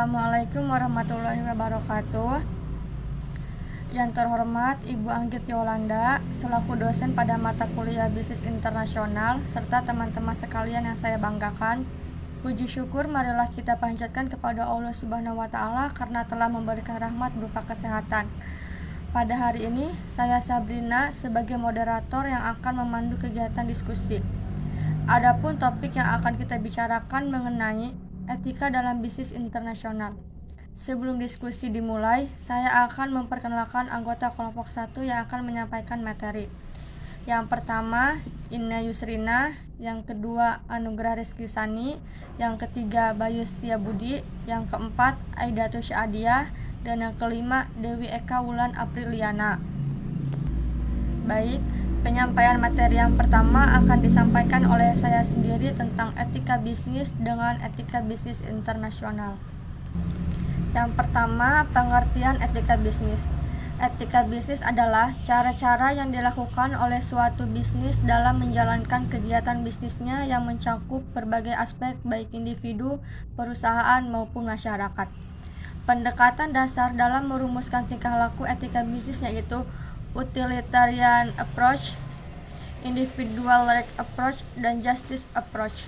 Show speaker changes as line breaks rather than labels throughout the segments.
Assalamualaikum warahmatullahi wabarakatuh. Yang terhormat Ibu Anggit Yolanda selaku dosen pada mata kuliah Bisnis Internasional serta teman-teman sekalian yang saya banggakan. Puji syukur marilah kita panjatkan kepada Allah Subhanahu wa taala karena telah memberikan rahmat berupa kesehatan. Pada hari ini saya Sabrina sebagai moderator yang akan memandu kegiatan diskusi. Adapun topik yang akan kita bicarakan mengenai etika dalam bisnis internasional. Sebelum diskusi dimulai, saya akan memperkenalkan anggota kelompok 1 yang akan menyampaikan materi. Yang pertama, Ina Yusrina, yang kedua Anugrah Rizky Sani, yang ketiga Bayu Setiabudi, yang keempat Aidatu Syadiah, dan yang kelima Dewi Eka Wulan Apriliana. Baik, penyampaian materi yang pertama akan disampaikan oleh saya sendiri tentang etika bisnis dengan etika bisnis internasional. Yang pertama, pengertian etika bisnis. Etika bisnis adalah cara-cara yang dilakukan oleh suatu bisnis dalam menjalankan kegiatan bisnisnya yang mencakup berbagai aspek baik individu, perusahaan maupun masyarakat. Pendekatan dasar dalam merumuskan tingkah laku etika bisnis yaitu utilitarian approach, individual right approach, dan justice approach.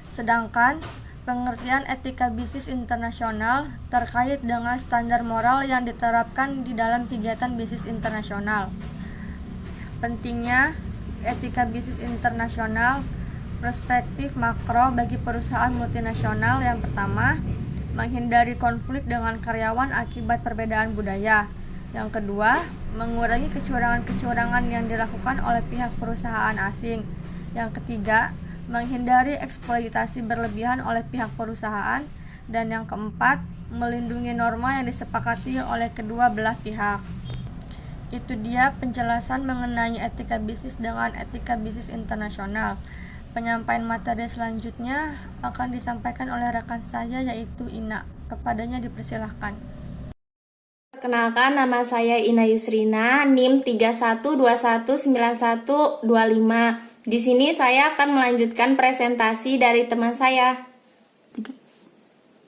Sedangkan pengertian etika bisnis internasional terkait dengan standar moral yang diterapkan di dalam kegiatan bisnis internasional. Pentingnya etika bisnis internasional, perspektif makro bagi perusahaan multinasional. Yang pertama, menghindari konflik dengan karyawan akibat perbedaan budaya. Yang kedua, mengurangi kecurangan-kecurangan yang dilakukan oleh pihak perusahaan asing. Yang ketiga, menghindari eksploitasi berlebihan oleh pihak perusahaan. Dan yang keempat, melindungi norma yang disepakati oleh kedua belah pihak. Itu dia penjelasan mengenai etika bisnis dengan etika bisnis internasional. Penyampaian materi selanjutnya akan disampaikan oleh rekan saya yaitu Ina. Kepadanya dipersilahkan.
Perkenalkan, nama saya Ina Yusrina, NIM 31219125. Di sini saya akan melanjutkan presentasi dari teman saya,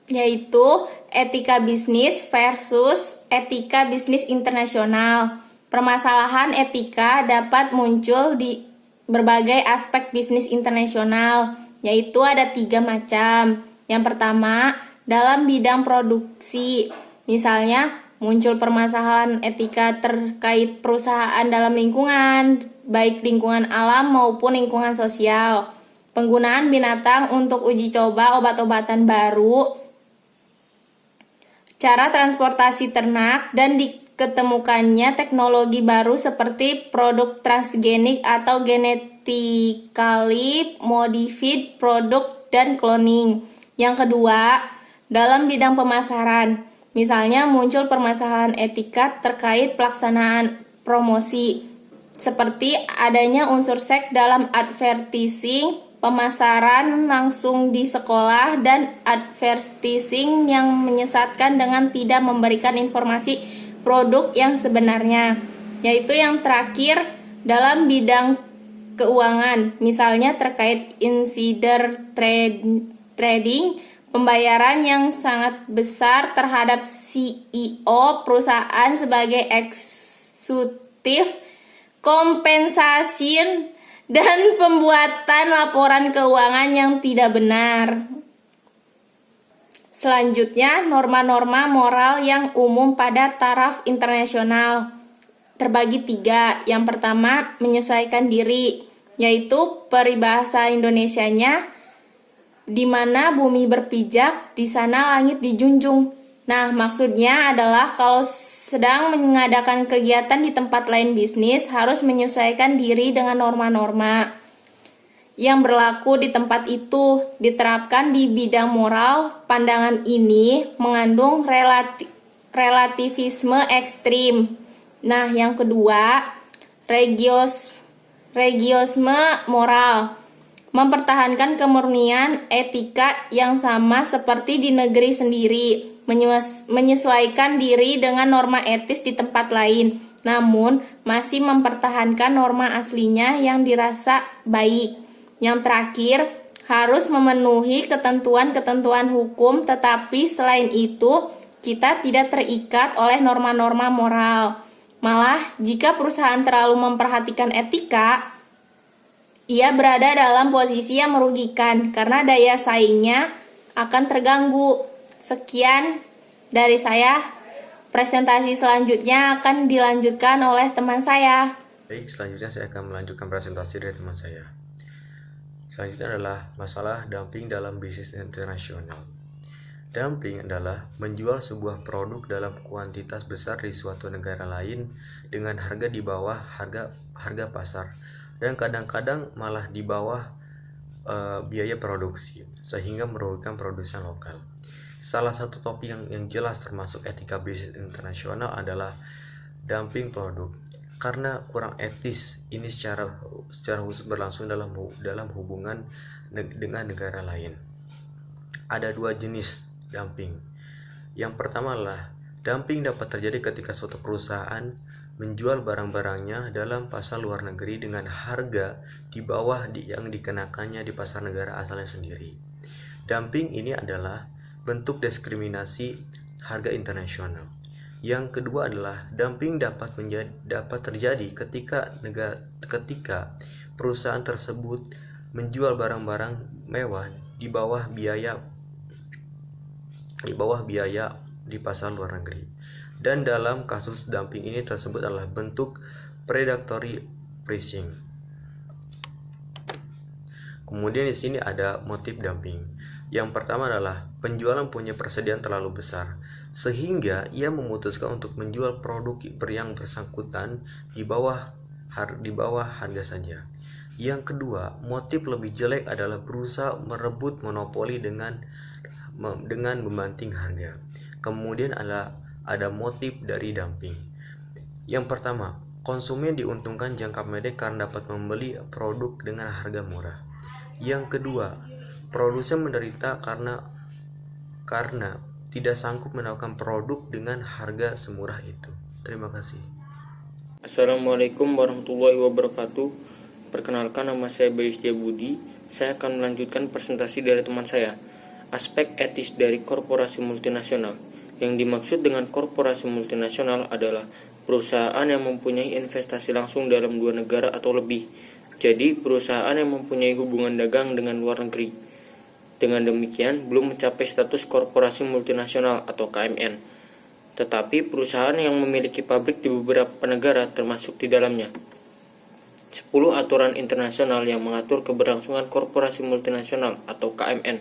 yaitu etika bisnis versus etika bisnis internasional. Permasalahan etika dapat muncul di berbagai aspek bisnis internasional, yaitu ada 3 macam. Yang pertama, dalam bidang produksi, misalnya muncul permasalahan etika terkait perusahaan dalam lingkungan, baik lingkungan alam maupun lingkungan sosial. Penggunaan binatang untuk uji coba obat-obatan baru, cara transportasi ternak, dan diketemukannya teknologi baru seperti produk transgenik atau genetically modified product dan cloning. Yang kedua, dalam bidang pemasaran, misalnya muncul permasalahan etika terkait pelaksanaan promosi, seperti adanya unsur seks dalam advertising, pemasaran langsung di sekolah, dan advertising yang menyesatkan dengan tidak memberikan informasi produk yang sebenarnya. Yaitu yang terakhir, dalam bidang keuangan, misalnya terkait insider trading, pembayaran yang sangat besar terhadap CEO perusahaan sebagai eksekutif, kompensasi, dan pembuatan laporan keuangan yang tidak benar. Selanjutnya, norma-norma moral yang umum pada taraf internasional terbagi 3. Yang pertama, menyesuaikan diri, yaitu peribahasa Indonesianya, di mana bumi berpijak, di sana langit dijunjung. Nah, maksudnya adalah kalau sedang mengadakan kegiatan di tempat lain bisnis, harus menyesuaikan diri dengan norma-norma yang berlaku di tempat itu. Diterapkan di bidang moral, pandangan ini mengandung relativisme ekstrim. Nah, yang kedua, regiosme moral, mempertahankan kemurnian etika yang sama seperti di negeri sendiri, menyesuaikan diri dengan norma etis di tempat lain, namun masih mempertahankan norma aslinya yang dirasa baik. Yang terakhir, harus memenuhi ketentuan-ketentuan hukum, tetapi selain itu kita tidak terikat oleh norma-norma moral. Malah, jika perusahaan terlalu memperhatikan etika, ia berada dalam posisi yang merugikan karena daya saingnya akan terganggu. Sekian dari saya. Presentasi selanjutnya akan dilanjutkan oleh teman saya.
Baik, selanjutnya saya akan melanjutkan presentasi dari teman saya. Selanjutnya adalah masalah dumping dalam bisnis internasional. Dumping adalah menjual sebuah produk dalam kuantitas besar di suatu negara lain dengan harga di bawah harga pasar dan kadang-kadang malah di bawah biaya produksi sehingga merugikan produsen lokal. Salah satu topik yang jelas termasuk etika bisnis internasional adalah dumping produk. Karena kurang etis, ini secara khusus berlangsung dalam hubungan dengan negara lain. Ada dua jenis dumping. Yang pertama adalah dumping dapat terjadi ketika suatu perusahaan menjual barang-barangnya dalam pasar luar negeri dengan harga di bawah yang dikenakannya di pasar negara asalnya sendiri. Dumping ini adalah bentuk diskriminasi harga internasional. Yang kedua adalah dumping dapat terjadi ketika perusahaan tersebut menjual barang-barang mewah di bawah biaya di pasar luar negeri. Dan dalam kasus dumping ini tersebut adalah bentuk predatory pricing. Kemudian di sini ada motif dumping. Yang pertama adalah penjualan punya persediaan terlalu besar sehingga ia memutuskan untuk menjual produk yang bersangkutan di bawah harga saja. Yang kedua, motif lebih jelek adalah berusaha merebut monopoli dengan membanting harga. Kemudian ada motif dari dumping. Yang pertama, konsumen diuntungkan jangka pendek karena dapat membeli produk dengan harga murah. Yang kedua, produsen menderita karena tidak sanggup menawarkan produk dengan harga semurah itu. Terima kasih.
Assalamualaikum warahmatullahi wabarakatuh. Perkenalkan, nama saya Bayu Setiabudi. Saya akan melanjutkan presentasi dari teman saya. Aspek etis dari korporasi multinasional. Yang dimaksud dengan korporasi multinasional adalah perusahaan yang mempunyai investasi langsung dalam dua negara atau lebih. Jadi, perusahaan yang mempunyai hubungan dagang dengan luar negeri. Dengan demikian, belum mencapai status korporasi multinasional atau KMN. Tetapi perusahaan yang memiliki pabrik di beberapa negara termasuk di dalamnya. 10 aturan internasional yang mengatur keberlangsungan korporasi multinasional atau KMN.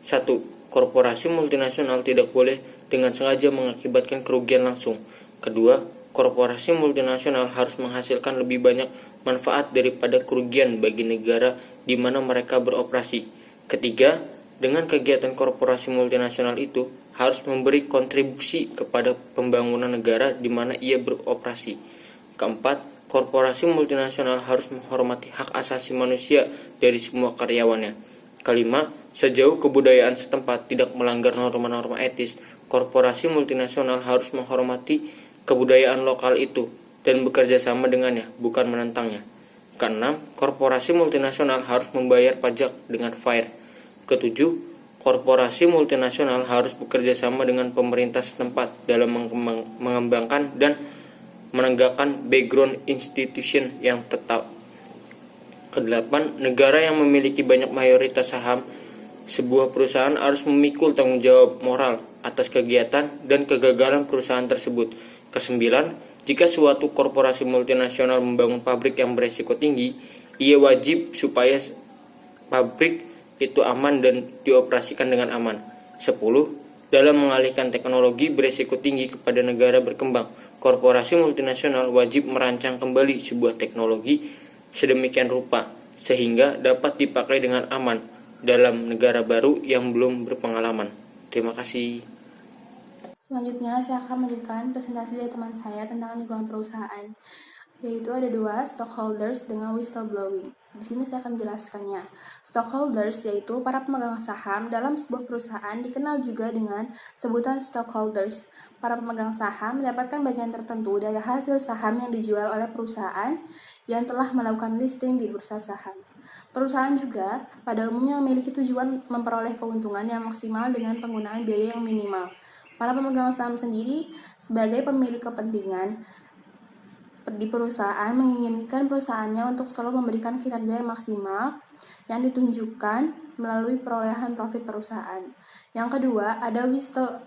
1. Korporasi multinasional tidak boleh dengan sengaja mengakibatkan kerugian langsung. Kedua, korporasi multinasional harus menghasilkan lebih banyak manfaat daripada kerugian bagi negara di mana mereka beroperasi. Ketiga, dengan kegiatan korporasi multinasional itu harus memberi kontribusi kepada pembangunan negara di mana ia beroperasi. Keempat, korporasi multinasional harus menghormati hak asasi manusia dari semua karyawannya. Kelima, sejauh kebudayaan setempat tidak melanggar norma-norma etis, korporasi multinasional harus menghormati kebudayaan lokal itu dan bekerja sama dengannya, bukan menentangnya. Keenam, korporasi multinasional harus membayar pajak dengan fair. Ketujuh, korporasi multinasional harus bekerja sama dengan pemerintah setempat dalam mengembangkan dan menegakkan background institution yang tetap. Kedelapan, negara yang memiliki banyak mayoritas saham sebuah perusahaan harus memikul tanggung jawab moral atas kegiatan dan kegagalan perusahaan tersebut. Kesembilan, jika suatu korporasi multinasional membangun pabrik yang beresiko tinggi, ia wajib supaya pabrik itu aman dan dioperasikan dengan aman. 10. Dalam mengalihkan teknologi beresiko tinggi kepada negara berkembang, korporasi multinasional wajib merancang kembali sebuah teknologi sedemikian rupa sehingga dapat dipakai dengan aman dalam negara baru yang belum berpengalaman. Terima kasih.
Selanjutnya, saya akan melanjutkan presentasi dari teman saya tentang lingkungan perusahaan, yaitu ada dua, stockholders dengan whistleblowing. Di sini saya akan menjelaskannya. Stockholders yaitu para pemegang saham dalam sebuah perusahaan, dikenal juga dengan sebutan stockholders. Para pemegang saham mendapatkan bagian tertentu dari hasil saham yang dijual oleh perusahaan yang telah melakukan listing di bursa saham. Perusahaan juga pada umumnya memiliki tujuan memperoleh keuntungan yang maksimal dengan penggunaan biaya yang minimal. Para pemegang saham sendiri sebagai pemilik kepentingan di perusahaan menginginkan perusahaannya untuk selalu memberikan kinerja yang maksimal yang ditunjukkan melalui perolehan profit perusahaan. Yang kedua, ada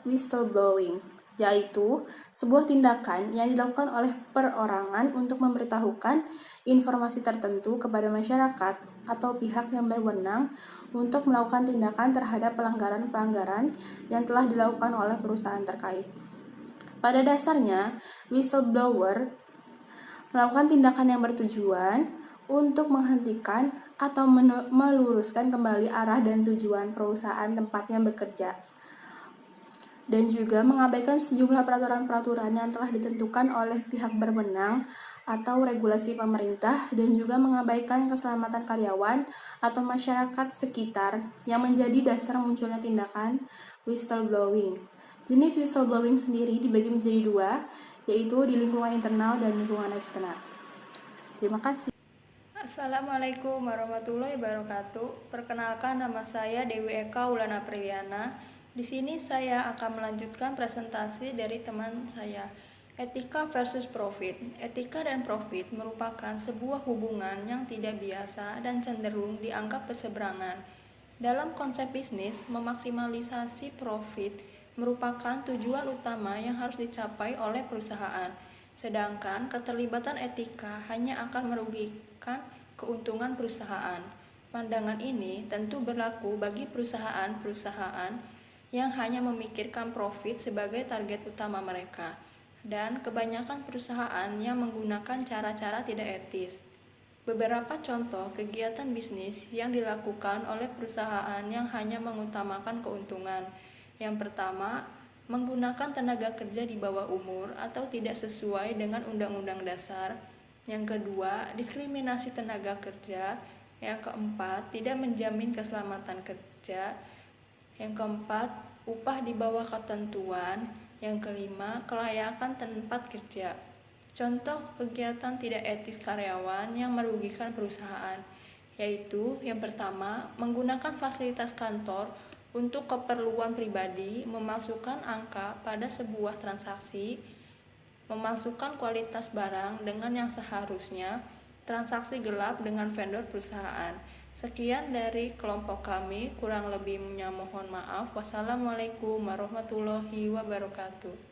whistleblowing, yaitu sebuah tindakan yang dilakukan oleh perorangan untuk memberitahukan informasi tertentu kepada masyarakat atau pihak yang berwenang untuk melakukan tindakan terhadap pelanggaran-pelanggaran yang telah dilakukan oleh perusahaan terkait. Pada dasarnya, whistleblower melakukan tindakan yang bertujuan untuk menghentikan atau meluruskan kembali arah dan tujuan perusahaan tempatnya bekerja, dan juga mengabaikan sejumlah peraturan-peraturan yang telah ditentukan oleh pihak berwenang atau regulasi pemerintah, dan juga mengabaikan keselamatan karyawan atau masyarakat sekitar yang menjadi dasar munculnya tindakan whistleblowing. Jenis whistleblowing sendiri dibagi menjadi dua, yaitu di lingkungan internal dan lingkungan eksternal. Terima kasih.
Assalamualaikum warahmatullahi wabarakatuh. Perkenalkan, nama saya Dewi Eka Ulana Priliana. Di sini saya akan melanjutkan presentasi dari teman saya. Etika versus profit. Etika dan profit merupakan sebuah hubungan yang tidak biasa dan cenderung dianggap berseberangan. Dalam konsep bisnis, memaksimalisasi profit merupakan tujuan utama yang harus dicapai oleh perusahaan. Sedangkan keterlibatan etika hanya akan merugikan keuntungan perusahaan. Pandangan ini tentu berlaku bagi perusahaan-perusahaan yang hanya memikirkan profit sebagai target utama mereka, dan kebanyakan perusahaan yang menggunakan cara-cara tidak etis. Beberapa contoh kegiatan bisnis yang dilakukan oleh perusahaan yang hanya mengutamakan keuntungan. Yang pertama, menggunakan tenaga kerja di bawah umur atau tidak sesuai dengan Undang-Undang Dasar. Yang kedua, diskriminasi tenaga kerja. Yang keempat, tidak menjamin keselamatan kerja. Yang keempat, upah di bawah ketentuan. Yang kelima, kelayakan tempat kerja. Contoh kegiatan tidak etis karyawan yang merugikan perusahaan, yaitu yang pertama, menggunakan fasilitas kantor untuk keperluan pribadi, memalsukan angka pada sebuah transaksi, memalsukan kualitas barang dengan yang seharusnya, transaksi gelap dengan vendor perusahaan. Sekian dari kelompok kami, kurang lebihnya mohon maaf. Wassalamualaikum warahmatullahi wabarakatuh.